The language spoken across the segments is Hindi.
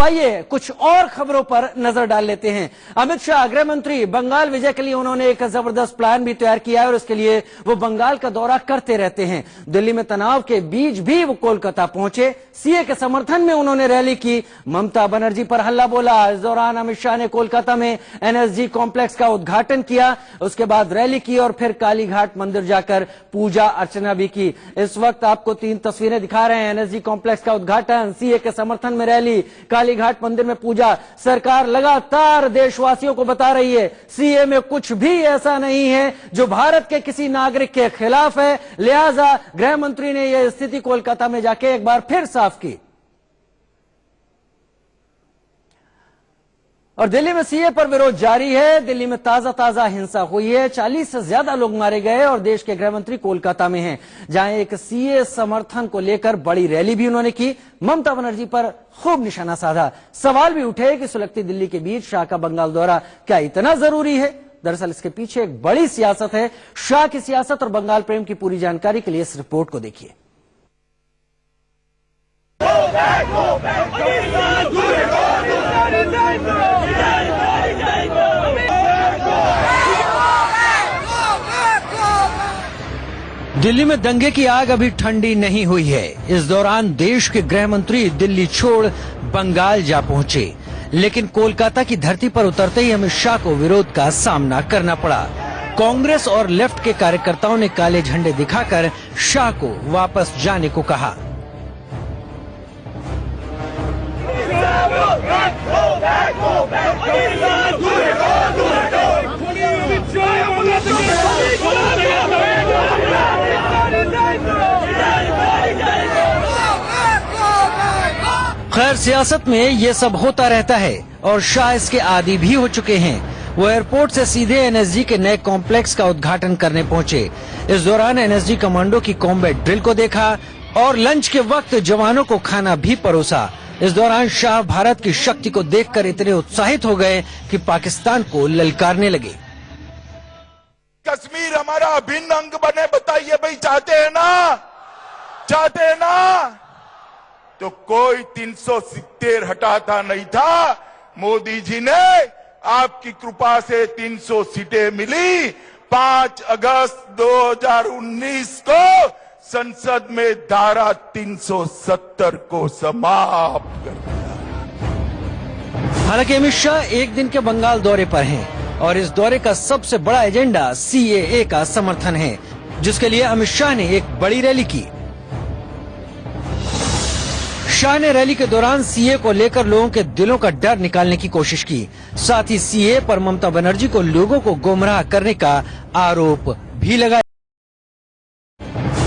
आइए कुछ और खबरों पर नजर डाल लेते हैं। अमित शाह गृह मंत्री बंगाल विजय के लिए उन्होंने एक जबरदस्त प्लान भी तैयार किया है और उसके लिए वो बंगाल का दौरा करते रहते हैं। दिल्ली में तनाव के बीच भी वो कोलकाता पहुंचे। सीए के समर्थन में उन्होंने रैली की, ममता बनर्जी पर हल्ला बोला। इस दौरान अमित शाह ने कोलकाता में एनएसजी कॉम्प्लेक्स का उद्घाटन किया, उसके बाद रैली की और फिर कालीघाट मंदिर जाकर पूजा अर्चना भी की। इस वक्त आपको 3 तस्वीरें दिखा रहे हैं। एनएसजी कॉम्प्लेक्स का उद्घाटन, सीए के समर्थन में रैली, कालीघाट मंदिर में पूजा। सरकार लगातार देशवासियों को बता रही है सीए में कुछ भी ऐसा नहीं है जो भारत के किसी नागरिक के खिलाफ है। लिहाजा गृह मंत्री ने यह स्थिति कोलकाता में जाके एक बार फिर साफ की। और दिल्ली में सीए पर विरोध जारी है। दिल्ली में ताजा हिंसा हुई है, 40 से ज्यादा लोग मारे गए और देश के गृह मंत्री कोलकाता में हैं, जहां एक सीए समर्थन को लेकर बड़ी रैली भी उन्होंने की। ममता बनर्जी पर खूब निशाना साधा। सवाल भी उठे कि सुलगती दिल्ली के बीच शाह का बंगाल दौरा क्या इतना जरूरी है। दरअसल इसके पीछे एक बड़ी सियासत है। शाह की सियासत और बंगाल प्रेम की पूरी जानकारी के लिए इस रिपोर्ट को देखिए। दिल्ली में दंगे की आग अभी ठंडी नहीं हुई है। इस दौरान देश के गृह मंत्री दिल्ली छोड़ बंगाल जा पहुंचे, लेकिन कोलकाता की धरती पर उतरते ही अमित शाह को विरोध का सामना करना पड़ा। कांग्रेस और लेफ्ट के कार्यकर्ताओं ने काले झंडे दिखाकर शाह को वापस जाने को कहा। खैर, सियासत में ये सब होता रहता है और शाह इसके आदी भी हो चुके हैं। वो एयरपोर्ट से सीधे एनएसजी के नए कॉम्प्लेक्स का उद्घाटन करने पहुंचे। इस दौरान एनएसजी कमांडो की कॉम्बैट ड्रिल को देखा और लंच के वक्त जवानों को खाना भी परोसा। इस दौरान शाह भारत की शक्ति को देखकर इतने उत्साहित हो गए कि पाकिस्तान को ललकारने लगे। कश्मीर हमारा अभिन्न अंग बने, बताइए भाई, चाहते हैं ना? चाहते हैं ना? तो कोई 370 हटाता नहीं था। मोदी जी ने आपकी कृपा से 300 सीटें मिली। 5 अगस्त 2019 को संसद में धारा 370 को समाप्त कर दिया। हालांकि अमित शाह एक दिन के बंगाल दौरे पर हैं और इस दौरे का सबसे बड़ा एजेंडा सीएए का समर्थन है, जिसके लिए अमित शाह ने एक बड़ी रैली की। शाह ने रैली के दौरान सीए को लेकर लोगों के दिलों का डर निकालने की कोशिश की। साथ ही सीए पर ममता बनर्जी को लोगों को गुमराह करने का आरोप भी लगाया।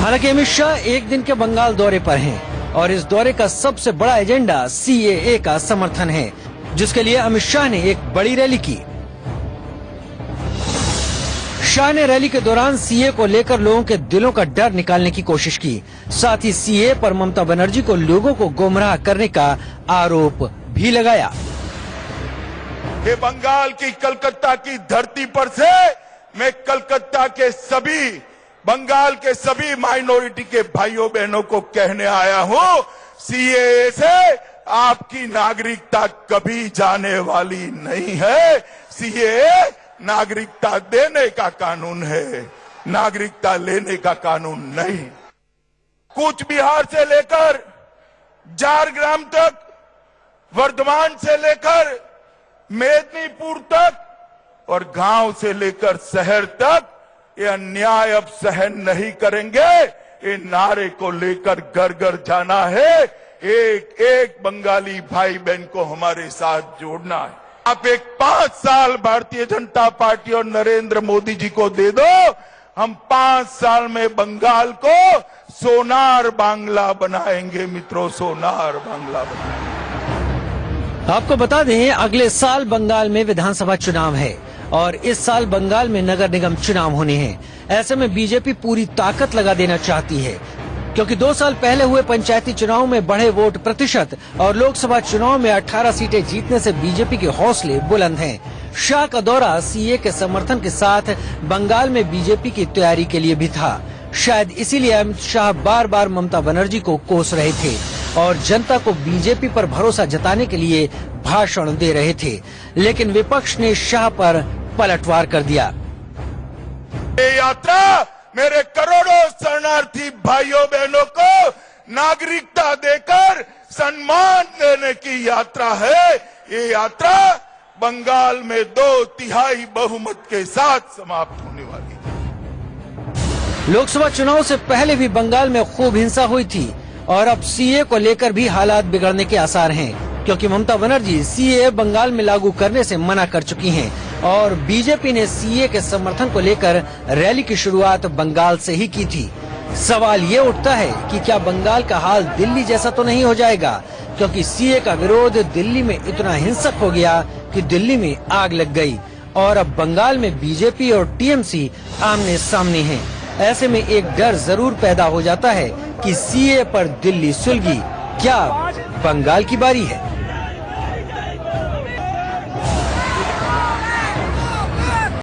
हालांकि अमित शाह एक दिन के बंगाल दौरे पर हैं और इस दौरे का सबसे बड़ा एजेंडा सीएए का समर्थन है, जिसके लिए अमित शाह ने एक बड़ी रैली की। शाह ने रैली के दौरान सीए को लेकर लोगों के दिलों का डर निकालने की कोशिश की। साथ ही सीए पर ममता बनर्जी को लोगों को गुमराह करने का आरोप भी लगाया। ये बंगाल की कलकत्ता की धरती पर से मैं कलकत्ता के सभी, बंगाल के सभी माइनॉरिटी के भाइयों बहनों को कहने आया हूं, सीएए से आपकी नागरिकता कभी जाने वाली नहीं है। सीएए नागरिकता देने का कानून है, नागरिकता लेने का कानून नहीं। कूच बिहार से लेकर झारग्राम तक, वर्धमान से लेकर मेदिनीपुर तक और गांव से लेकर शहर तक ये अन्याय अब सहन नहीं करेंगे। ये नारे को लेकर घर घर जाना है। एक एक बंगाली भाई बहन को हमारे साथ जोड़ना है। आप एक 5 साल भारतीय जनता पार्टी और नरेंद्र मोदी जी को दे दो, हम 5 साल में बंगाल को सोनार बांग्ला बनाएंगे मित्रों, सोनार बांग्ला बनाएंगे। आपको बता दें, अगले साल बंगाल में विधानसभा चुनाव है और इस साल बंगाल में नगर निगम चुनाव होने हैं। ऐसे में बीजेपी पूरी ताकत लगा देना चाहती है, क्योंकि 2 साल पहले हुए पंचायती चुनाव में बढ़े वोट प्रतिशत और लोकसभा चुनाव में 18 सीटें जीतने से बीजेपी के हौसले बुलंद हैं। शाह का दौरा सीए के समर्थन के साथ बंगाल में बीजेपी की तैयारी के लिए भी था। शायद इसीलिए अमित शाह बार बार ममता बनर्जी को कोस रहे थे। और जनता को बीजेपी पर भरोसा जताने के लिए भाषण दे रहे थे, लेकिन विपक्ष ने शाह पर पलटवार कर दिया। ये यात्रा मेरे करोड़ों शरणार्थी भाइयों बहनों को नागरिकता देकर सम्मान देने की यात्रा है। ये यात्रा बंगाल में 2/3 बहुमत के साथ समाप्त होने वाली है। लोकसभा चुनाव से पहले भी बंगाल में खूब हिंसा हुई थी और अब सीए को लेकर भी हालात बिगड़ने के आसार हैं, क्योंकि ममता बनर्जी सीए बंगाल में लागू करने से मना कर चुकी हैं और बीजेपी ने सीए के समर्थन को लेकर रैली की शुरुआत बंगाल से ही की थी। सवाल ये उठता है कि क्या बंगाल का हाल दिल्ली जैसा तो नहीं हो जाएगा, क्योंकि सीए का विरोध दिल्ली में इतना हिंसक हो गया कि दिल्ली में आग लग गई और अब बंगाल में बीजेपी और टीएमसी आमने सामने हैं। ऐसे में एक डर जरूर पैदा हो जाता है कि सीए पर दिल्ली सुलगी, क्या बंगाल की बारी है।